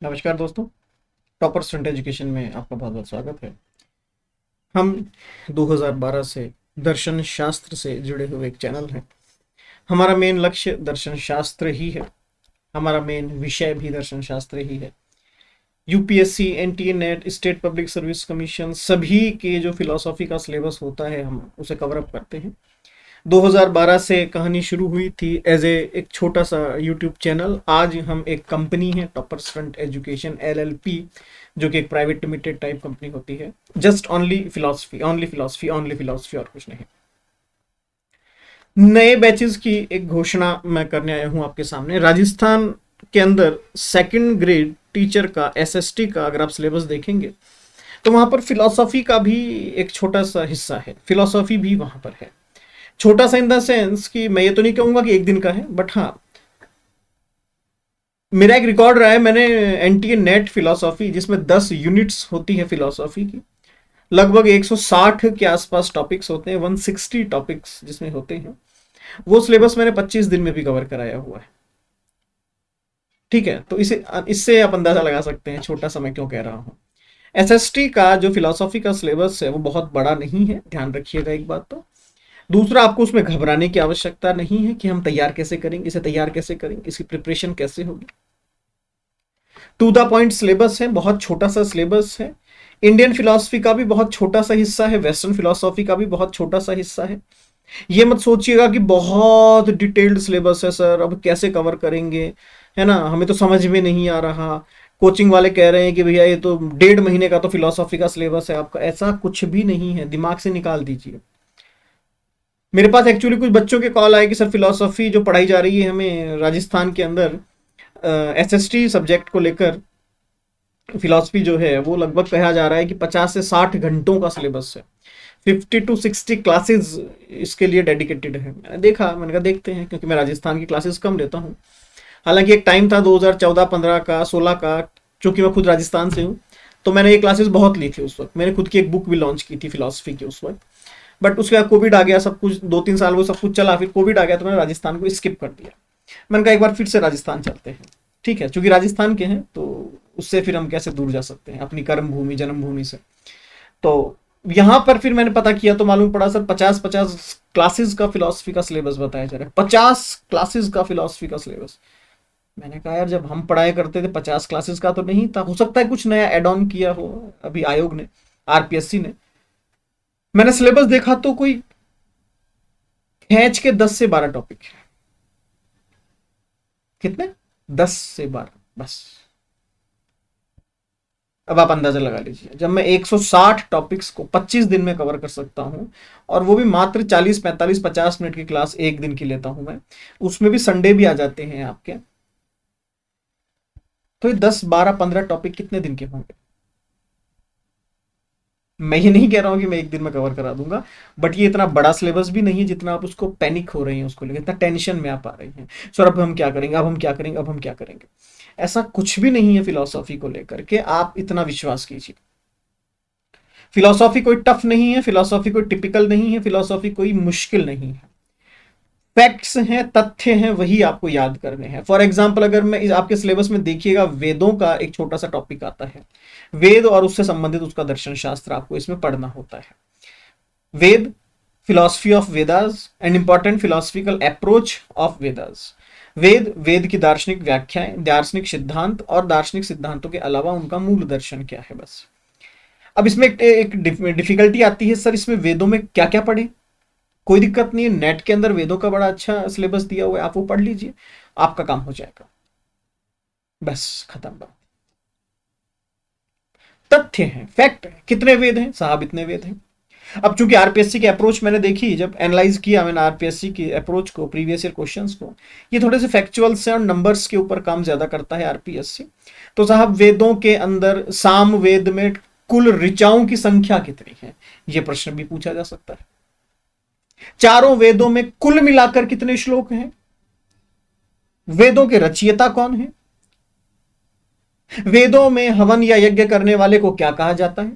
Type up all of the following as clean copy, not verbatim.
नमस्कार दोस्तों। Topper student education में आपका बहुत बहुत स्वागत है। हम 2012 से दर्शन शास्त्र से जुड़े हुए एक चैनल हैं। हमारा मेन लक्ष्य दर्शन शास्त्र ही है। हमारा मेन विषय भी दर्शन शास्त्र ही है। UPSC, NTA, net, state public service commission सभी के जो फिलॉसफी का सिलेबस होता है हम उसे कवर अप करते हैं। 2012 से कहानी शुरू हुई थी एज एक छोटा सा यूट्यूब चैनल। आज हम एक कंपनी है टॉपर स्टूडेंट एजुकेशन एलएलपी, जो कि एक प्राइवेट लिमिटेड टाइप कंपनी होती है। Just only philosophy, only philosophy, only philosophy, और कुछ नहीं। नए बैचेस की एक घोषणा मैं करने आया हूं आपके सामने। राजस्थान के अंदर सेकंड ग्रेड टीचर का, एसएसटी का अगर आप सिलेबस देखेंगे तो वहां पर फिलॉसफी का भी एक छोटा सा हिस्सा है। फिलॉसफी भी वहां पर है। छोटा सा इन द सेंस कि मैं ये तो नहीं कहूंगा कि एक दिन का है, बट हाँ, मेरा एक रिकॉर्ड रहा है। मैंने एनटीए नेट फिलोसॉफी, जिसमें 10 यूनिट्स होती है फिलोसॉफी की, लगभग 160 के आसपास टॉपिक्स होते हैं, 160 टॉपिक्स जिसमें होते हैं, वो सिलेबस मैंने 25 दिन में भी कवर कराया हुआ है। ठीक है, तो इसे इससे आप अंदाजा लगा सकते हैं छोटा सा मैं क्यों कह रहा हूँ। एसएसटी का जो फिलोसॉफी का सिलेबस है वो बहुत बड़ा नहीं है, ध्यान रखिएगा एक बात। तो दूसरा, आपको उसमें घबराने की आवश्यकता नहीं है कि हम तैयार कैसे करेंगे, इसे तैयार कैसे करेंगे, इसकी प्रिपरेशन कैसे होगी। टू द पॉइंट सिलेबस है, बहुत छोटा सा सिलेबस है। इंडियन फिलोसफी का भी बहुत छोटा सा हिस्सा है, वेस्टर्न फिलोसफी का भी बहुत छोटा सा हिस्सा है। ये मत सोचिएगा कि बहुत डिटेल्ड सिलेबस है सर, अब कैसे कवर करेंगे, है ना, हमें तो समझ में नहीं आ रहा। कोचिंग वाले कह रहे हैं कि भैया ये तो 1.5 महीने का तो फिलोसफी का सिलेबस है आपका। ऐसा कुछ भी नहीं है, दिमाग से निकाल दीजिए। मेरे पास एक्चुअली कुछ बच्चों के कॉल आए कि सर फिलोसफी जो पढ़ाई जा रही है हमें राजस्थान के अंदर, एसएसटी सब्जेक्ट को लेकर, फिलोसफी जो है वो लगभग कहा जा रहा है कि 50 से 60 घंटों का सिलेबस है। 50 to 60 क्लासेस इसके लिए डेडिकेटेड है। मैंने देखा, मैंने कहा देखते हैं, क्योंकि मैं राजस्थान की क्लासेस कम लेता हूँ। हालांकि एक टाइम था 2014-15 का, 16 का, चूंकि मैं खुद राजस्थान से हूँ तो मैंने ये क्लासेस बहुत ली थी। उस वक्त मैंने खुद की एक बुक भी लॉन्च की थी फिलोसफी की उस वक्त। बट उसके बाद कोविड आ गया, सब कुछ 2-3 साल वो सब कुछ चला, फिर कोविड आ गया तो मैंने राजस्थान को स्किप कर दिया। मैंने कहा एक बार फिर से राजस्थान चलते हैं। ठीक है, चूंकि राजस्थान के हैं तो उससे फिर हम कैसे दूर जा सकते हैं अपनी कर्म भूमि, जन्मभूमि से। तो यहाँ पर फिर मैंने पता किया तो मालूम पड़ा सर 50-50 क्लासेस का फिलोसफी का सिलेबस बताया जा रहा है। 50 क्लासेस का फिलोसफी का सिलेबस। मैंने कहा यार, जब हम पढ़ाई करते थे 50 क्लासेस का तो नहीं था, हो सकता है कुछ नया एड ऑन किया हो अभी आयोग ने, आरपीएससी ने। मैंने सिलेबस देखा तो कोई खींच के 10 से 12 टॉपिक है। कितने? 10 से 12 बस। अब आप अंदाजा लगा लीजिए, जब मैं 160 टॉपिक्स को 25 दिन में कवर कर सकता हूं, और वो भी मात्र 40-45-50 मिनट की क्लास एक दिन की लेता हूं मैं, उसमें भी संडे भी आ जाते हैं आपके, तो ये 10-12-15 टॉपिक कितने दिन के होंगे। मैं ये नहीं कह रहा हूँ कि मैं एक दिन में कवर करा दूंगा, बट ये इतना बड़ा सिलेबस भी नहीं है जितना आप उसको पैनिक हो रही हैं, उसको लेकर इतना टेंशन में आप आ रही हैं। सर अब हम क्या करेंगे, अब हम क्या करेंगे, अब हम क्या करेंगे। ऐसा कुछ भी नहीं है फिलॉसफी को लेकर के, आप इतना विश्वास कीजिए। फिलॉसफी कोई टफ नहीं है, फिलॉसफी कोई टिपिकल नहीं है, फिलॉसफी कोई मुश्किल नहीं है। फैक्ट्स हैं, तथ्य हैं, वही आपको याद करने हैं। फॉर एग्जाम्पल, अगर मैं आपके सिलेबस में देखिएगा, वेदों का एक छोटा सा टॉपिक आता है। वेद और उससे संबंधित उसका दर्शन शास्त्र आपको इसमें पढ़ना होता है। Veda, philosophy of Vedas and important philosophical approach of Vedas. Veda, Veda की दार्शनिक व्याख्याएं, दार्शनिक सिद्धांत, और दार्शनिक सिद्धांतों के अलावा उनका मूल दर्शन क्या है, बस। अब इसमें एक डिफिकल्टी आती है, सर इसमें वेदों में क्या क्या पढ़े। कोई दिक्कत नहीं है, नेट के अंदर वेदों का बड़ा अच्छा सिलेबस दिया हुआ है, आप वो पढ़ लीजिए, आपका काम हो जाएगा, बस खत्म बात। तथ्य हैं, फैक्ट है, कितने वेद हैं साहब, इतने वेद हैं। अब चूंकि आरपीएससी की अप्रोच मैंने देखी, जब एनालाइज किया मैंने आरपीएससी की अप्रोच को, प्रीवियस ईयर क्वेश्चंस को, ये थोड़े से फैक्चुअल से और नंबर्स के ऊपर काम ज्यादा करता है आरपीएससी। तो साहब वेदों के अंदर साम वेद में कुल ऋचाओं की संख्या कितनी है, यह प्रश्न भी पूछा जा सकता है। चारों वेदों में कुल मिलाकर कितने श्लोक हैं, वेदों के रचयिता कौन है, वेदों में हवन या यज्ञ करने वाले को क्या कहा जाता है।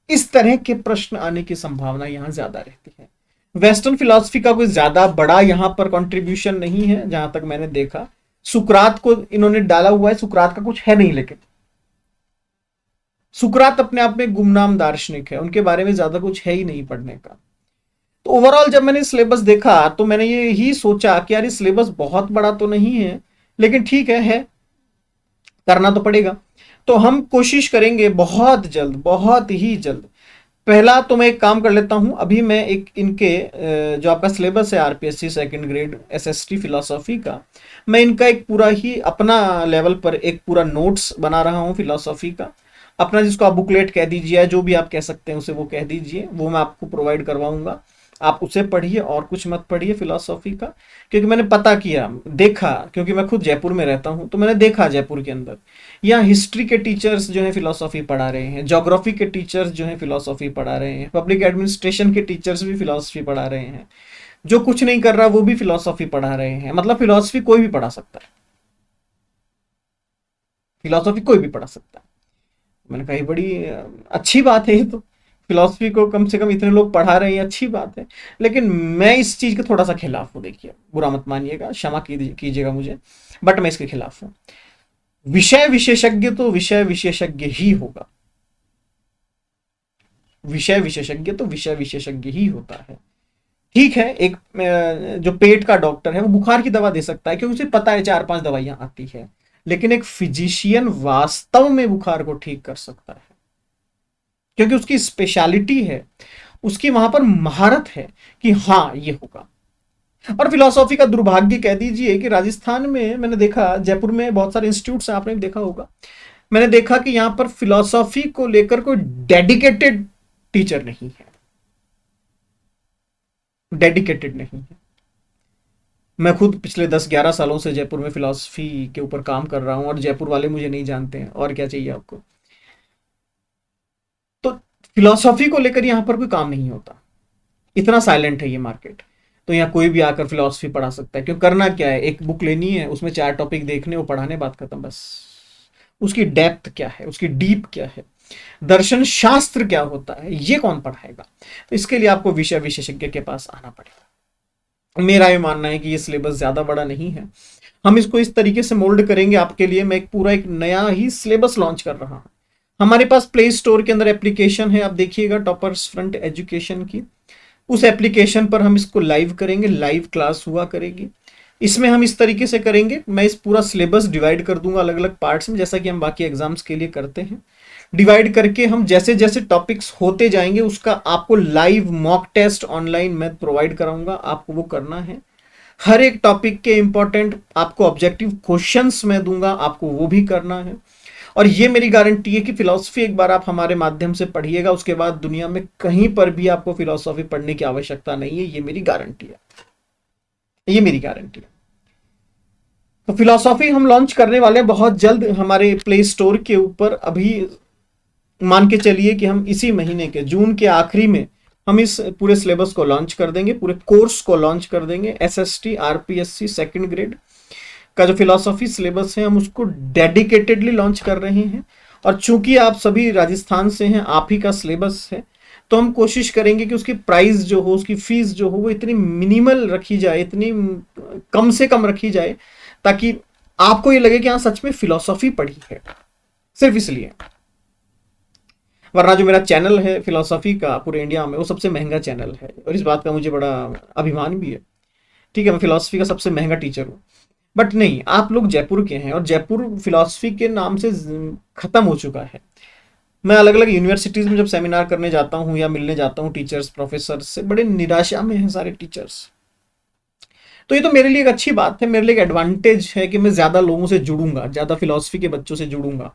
इस तरह के प्रश्न आने की संभावना यहां ज्यादा रहती है। वेस्टर्न फिलॉसफी का कोई ज्यादा बड़ा यहां पर कंट्रीब्यूशन नहीं है जहां तक मैंने देखा। सुकरात को इन्होंने डाला हुआ है, सुकरात का कुछ है नहीं, लेकिन सुकरात अपने आप में गुमनाम दार्शनिक है, उनके बारे में ज्यादा कुछ है ही नहीं पढ़ने का। तो ओवरऑल जब मैंने सिलेबस देखा तो मैंने ये ही सोचा कि यार ये सिलेबस बहुत बड़ा तो नहीं है, लेकिन ठीक है, करना तो पड़ेगा। तो हम कोशिश करेंगे बहुत जल्द, बहुत ही जल्द। पहला तो मैं एक काम कर लेता हूं, अभी मैं एक इनके जो आपका सिलेबस है RPSC second grade SST philosophy का, मैं इनका एक पूरा ही अपना लेवल पर एक पूरा नोट्स बना रहा हूं फिलोसॉफी का अपना, जिसको आप बुकलेट कह दीजिए या जो भी आप कह सकते हैं उसे वो कह दीजिए, वो मैं आपको प्रोवाइड करवाऊंगा। आप उसे पढ़िए और कुछ मत पढ़िए फिलोसॉफी का, क्योंकि मैंने पता किया, देखा, क्योंकि मैं खुद जयपुर में रहता हूं, तो मैंने देखा जयपुर के अंदर यहाँ हिस्ट्री के टीचर्स जो है फिलोसॉफी पढ़ा रहे हैं, ज्योग्राफी के टीचर्स जो है फिलोसॉफी पढ़ा रहे हैं, पब्लिक एडमिनिस्ट्रेशन के टीचर्स भी फिलोसफी पढ़ा रहे हैं, जो कुछ नहीं कर रहा वो भी फिलोसॉफी पढ़ा रहे हैं। मतलब फिलोसफी कोई भी पढ़ा सकता है, फिलोसॉफी कोई भी पढ़ा सकता है। मैंने कहा ये बड़ी अच्छी बात है, ये तो फिलोसफी को कम से कम इतने लोग पढ़ा रहे हैं, अच्छी बात है। लेकिन मैं इस चीज के थोड़ा सा खिलाफ हूँ, देखिए बुरा मत मानिएगा, क्षमा कीजिएगा मुझे, बट मैं इसके खिलाफ हूँ। विषय विशेषज्ञ तो विषय विशेषज्ञ ही होगा, विषय विशेषज्ञ तो विषय विशेषज्ञ ही होता है। ठीक है, एक जो पेट का डॉक्टर है वो बुखार की दवा दे सकता है क्योंकि उसे पता है 4-5 दवाइयां आती है, लेकिन एक फिजिशियन वास्तव में बुखार को ठीक कर सकता है क्योंकि उसकी स्पेशलिटी है, उसकी वहां पर महारत है कि हाँ ये होगा। और फिलोसॉफी का दुर्भाग्य कह दीजिए कि राजस्थान में मैंने देखा, जयपुर में बहुत सारे इंस्टीट्यूट्स हैं, आपने भी देखा होगा, मैंने देखा कि यहां पर फिलोसॉफी को लेकर कोई डेडिकेटेड टीचर नहीं है, डेडिकेटेड नहीं है। मैं खुद पिछले 10-11 सालों से जयपुर में फिलोसफी के ऊपर काम कर रहा हूं और जयपुर वाले मुझे नहीं जानते हैं, और क्या चाहिए आपको। तो फिलोसॉफी को लेकर यहां पर कोई काम नहीं होता, इतना साइलेंट है ये मार्केट। तो यहाँ कोई भी आकर फिलोसफी पढ़ा सकता है, क्यों, करना क्या है, एक बुक लेनी है, उसमें 4 टॉपिक देखने, वो पढ़ाने, बात खत्म बस। उसकी डेप्थ क्या है, उसकी डीप क्या है, दर्शन शास्त्र क्या होता है, ये कौन पढ़ाएगा। तो इसके लिए आपको विषय विशेषज्ञ के पास आना पड़ेगा। मेरा ये मानना है कि ये सिलेबस ज्यादा बड़ा नहीं है, हम इसको इस तरीके से मोल्ड करेंगे आपके लिए। मैं एक नया ही सिलेबस लॉन्च कर रहा हूं। हमारे पास प्ले स्टोर के अंदर एप्लीकेशन है, आप देखिएगा, टॉपर्स फ्रंट एजुकेशन की। उस एप्लीकेशन पर हम इसको लाइव करेंगे, लाइव क्लास हुआ करेगी। इसमें हम इस तरीके से करेंगे, मैं इस पूरा सिलेबस डिवाइड कर दूंगा अलग अलग पार्ट्स में, जैसा कि हम बाकी एग्जाम्स के लिए करते हैं। डिवाइड करके हम जैसे जैसे टॉपिक्स होते जाएंगे उसका आपको लाइव मॉक टेस्ट ऑनलाइन मैं प्रोवाइड कराऊंगा, आपको वो करना है। हर एक टॉपिक के इंपॉर्टेंट आपको ऑब्जेक्टिव क्वेश्चंस मैं दूंगा, आपको वो भी करना है। और ये मेरी गारंटी है कि फिलॉसफी एक बार आप हमारे माध्यम से पढ़िएगा, उसके बाद दुनिया में कहीं पर भी आपको फिलॉसफी पढ़ने की आवश्यकता नहीं है, ये मेरी गारंटी है, ये मेरी गारंटी है। तो फिलॉसफी हम लॉन्च करने वाले हैं बहुत जल्द हमारे प्ले स्टोर के ऊपर। अभी मान के चलिए कि हम इसी महीने के जून के आखिरी में हम इस पूरे सिलेबस को लॉन्च कर देंगे, पूरे कोर्स को लॉन्च कर देंगे। एसएसटी आरपीएससी सेकंड ग्रेड का जो फिलॉसफी सिलेबस है हम उसको डेडिकेटेडली लॉन्च कर रहे हैं। और चूंकि आप सभी राजस्थान से हैं, आप ही का सिलेबस है, तो हम कोशिश करेंगे कि उसकी प्राइस जो हो, उसकी फीस जो हो, वो इतनी मिनिमल रखी जाए, इतनी कम से कम रखी जाए, ताकि आपको ये लगे कि हाँ सच में फिलॉसफी पढ़ी है, सिर्फ इसलिए। वरना जो मेरा चैनल है फिलॉसफी का पूरे इंडिया में, वो सबसे महंगा चैनल है और इस बात का मुझे बड़ा अभिमान भी है। ठीक है, मैं फिलॉसफी का सबसे महंगा टीचर हूँ, बट नहीं, आप लोग जयपुर के हैं और जयपुर फिलॉसफी के नाम से खत्म हो चुका है। मैं अलग अलग यूनिवर्सिटीज में जब सेमिनार करने जाता हूँ या मिलने जाता हूँ टीचर्स प्रोफेसर से, बड़े निराशा में हैं सारे टीचर्स। तो ये तो मेरे लिए एक अच्छी बात है, मेरे लिए एक एडवांटेज है कि मैं ज्यादा लोगों से जुड़ूंगा, ज्यादा फिलॉसफी के बच्चों से जुड़ूंगा,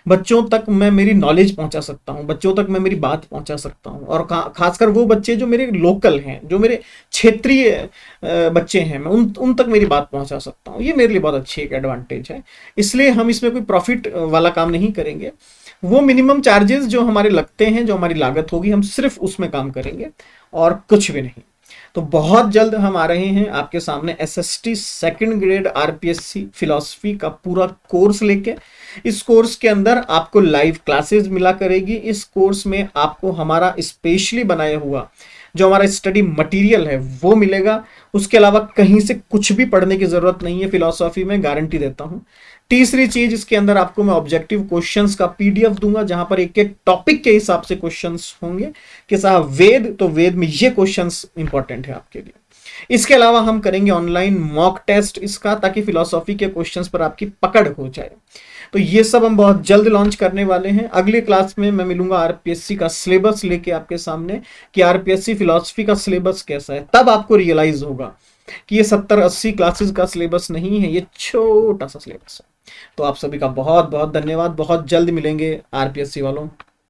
बच्चों तक मैं मेरी नॉलेज पहुंचा सकता हूं, बच्चों तक मैं मेरी बात पहुंचा सकता हूं। और खासकर वो बच्चे जो मेरे लोकल हैं, जो मेरे क्षेत्रीय बच्चे हैं, मैं उन तक मेरी बात पहुंचा सकता हूं। ये मेरे लिए बहुत अच्छी एक एडवांटेज है। इसलिए हम इसमें कोई प्रॉफिट वाला काम नहीं करेंगे। वो मिनिमम चार्जेस जो हमारे लगते हैं, जो हमारी लागत होगी, हम सिर्फ उसमें काम करेंगे और कुछ भी नहीं। तो बहुत जल्द हम आ रहे हैं आपके सामने SST second grade RPSC philosophy का पूरा कोर्स लेके। इस कोर्स के अंदर आपको लाइव क्लासेस मिला करेगी। इस कोर्स में आपको हमारा स्पेशली बनाया हुआ जो हमारा स्टडी मटेरियल है वो मिलेगा। उसके अलावा कहीं से कुछ भी पढ़ने की जरूरत नहीं है फिलॉसफी में, गारंटी देता हूं। तीसरी चीज, इसके अंदर आपको मैं ऑब्जेक्टिव क्वेश्चंस का पीडीएफ दूंगा, जहां पर एक एक टॉपिक के हिसाब से क्वेश्चंस होंगे कि साहब वेद, तो वेद में ये क्वेश्चंस इंपॉर्टेंट है आपके लिए। इसके अलावा हम करेंगे ऑनलाइन मॉक टेस्ट इसका, ताकि फिलॉसफी के क्वेश्चंस पर आपकी पकड़ हो जाए। तो ये सब हम बहुत जल्द लॉन्च करने वाले हैं। अगली क्लास में मैं मिलूंगा आरपीएससी का सिलेबस लेके आपके सामने, कि आरपीएससी फिलॉसफी का सिलेबस कैसा है। तब आपको रियलाइज होगा कि ये 70-80 क्लासेस का सिलेबस नहीं है, ये छोटा सा सिलेबस है। तो आप सभी का बहुत बहुत धन्यवाद। बहुत जल्द मिलेंगे आरपीएससी वालों।